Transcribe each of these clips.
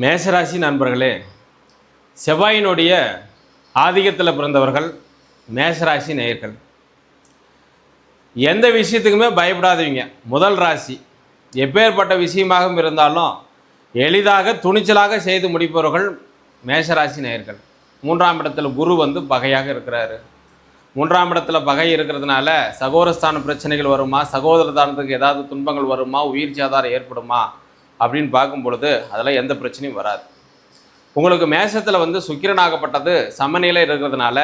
மேஷராசி நண்பர்களே, செவ்வாயினுடைய ஆதிக்கத்தில் பிறந்தவர்கள் மேஷராசி நேயர்கள். எந்த விஷயத்துக்குமே பயப்படாதீங்க. முதல் ராசி. எப்பேற்பட்ட விஷயமாக இருந்தாலும் எளிதாக துணிச்சலாக செய்து முடிப்பவர்கள் மேஷராசி நேயர்கள். மூன்றாம் இடத்துல குரு பகையாக இருக்கிறாரு. மூன்றாம் இடத்துல பகை இருக்கிறதுனால சகோதரஸ்தான பிரச்சனைகள் வருமா, சகோதரதானத்துக்கு ஏதாவது துன்பங்கள் வருமா, உயிர் சேதாரம் ஏற்படுமா அப்படின்னு பார்க்கும் பொழுது அதெல்லாம் எந்த பிரச்சனையும் வராது. உங்களுக்கு மேஷத்தில் சுக்கிரனாகப்பட்டது சமநிலை இருக்கிறதுனால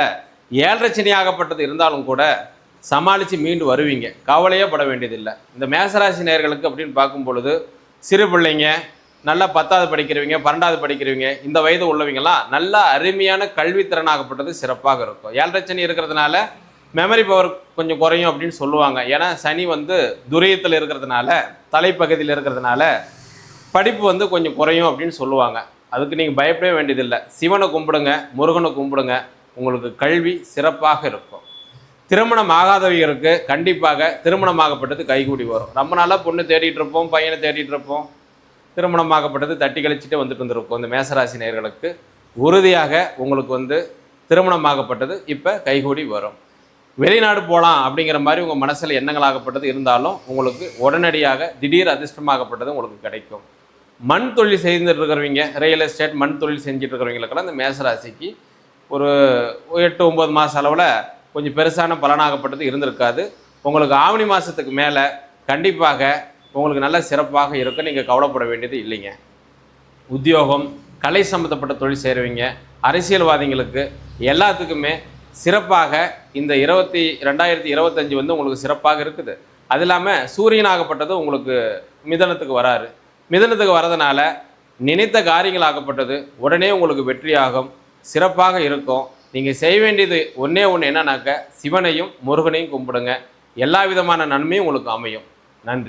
7.5 சனி ஆகப்பட்டது இருந்தாலும் கூட சமாளித்து மீண்டு வருவீங்க. கவலையே பட வேண்டியதில்லை. இந்த மேஷராசி நேயர்களுக்கு அப்படின்னு பார்க்கும் பொழுது சிறு பிள்ளைங்க, நல்லா 10வது படிக்கிறவங்க, 12வது படிக்கிறவங்க, இந்த வயது உள்ளவங்கலாம் நல்ல அருமையான கல்வித்திறனாகப்பட்டது சிறப்பாக இருக்கும். 7.5 சனி இருக்கிறதுனால மெமரி பவர் கொஞ்சம் குறையும் அப்படின்னு சொல்லுவாங்க. ஏன்னா சனி துரியத்தில் இருக்கிறதுனால, தலைப்பகுதியில் இருக்கிறதுனால படிப்பு கொஞ்சம் குறையும் அப்படின்னு சொல்லுவாங்க. அதுக்கு நீங்கள் பயப்படவே வேண்டியதில்லை. சிவனை கும்பிடுங்க, முருகனை கும்பிடுங்க, உங்களுக்கு கல்வி சிறப்பாக இருக்கும். திருமணம் ஆகாதவர்களுக்கு கண்டிப்பாக திருமணமாகப்பட்டது கைகூடி வரும். ரொம்ப நாளாக பொண்ணு தேடிட்டு இருப்போம், பையனை தேடிட்டு இருப்போம், திருமணமாகப்பட்டது தட்டி கழிச்சிட்டு வந்துட்டு இருந்திருப்போம். இந்த மேஷராசி நேயர்களுக்கு உறுதியாக உங்களுக்கு திருமணமாகப்பட்டது இப்போ கைகூடி வரும். வெளிநாடு போகலாம் அப்படிங்கிற மாதிரி உங்கள் மனசில் எண்ணங்களாகப்பட்டது இருந்தாலும் உங்களுக்கு உடனடியாக திடீர் அதிர்ஷ்டமாகப்பட்டது உங்களுக்கு கிடைக்கும். மண் தொழில் செய்துட்டு இருக்கிறவங்க, ரியல் எஸ்டேட் மண் தொழில் செஞ்சுட்டு இருக்கிறவங்களுக்கெல்லாம் இந்த மேஷராசிக்கு ஒரு 8-9 மாத அளவில் கொஞ்சம் பெருசான பலனாகப்பட்டது இருந்திருக்காது. உங்களுக்கு ஆவணி மாதத்துக்கு மேலே கண்டிப்பாக உங்களுக்கு நல்ல சிறப்பாக இருக்கும். நீங்கள் கவலைப்பட வேண்டியது இல்லைங்க. உத்தியோகம், கலை சம்மந்தப்பட்ட தொழில் செய்கிறவங்க, அரசியல்வாதிகளுக்கு எல்லாத்துக்குமே சிறப்பாக இந்த 2025 உங்களுக்கு சிறப்பாக இருக்குது. அது இல்லாமல் சூரியனாகப்பட்டது உங்களுக்கு மிதனத்துக்கு வராரு. மிதனத்துக்கு வரதுனால நினைத்த காரியங்கள் ஆகப்பட்டது உடனே உங்களுக்கு வெற்றியாகும், சிறப்பாக இருக்கும். நீங்கள் செய்ய வேண்டியது ஒன்றே ஒன்று என்னன்னாக்க சிவனையும் முருகனையும் கும்பிடுங்க. எல்லா விதமான நன்மையும் உங்களுக்கு அமையும். நன்றி.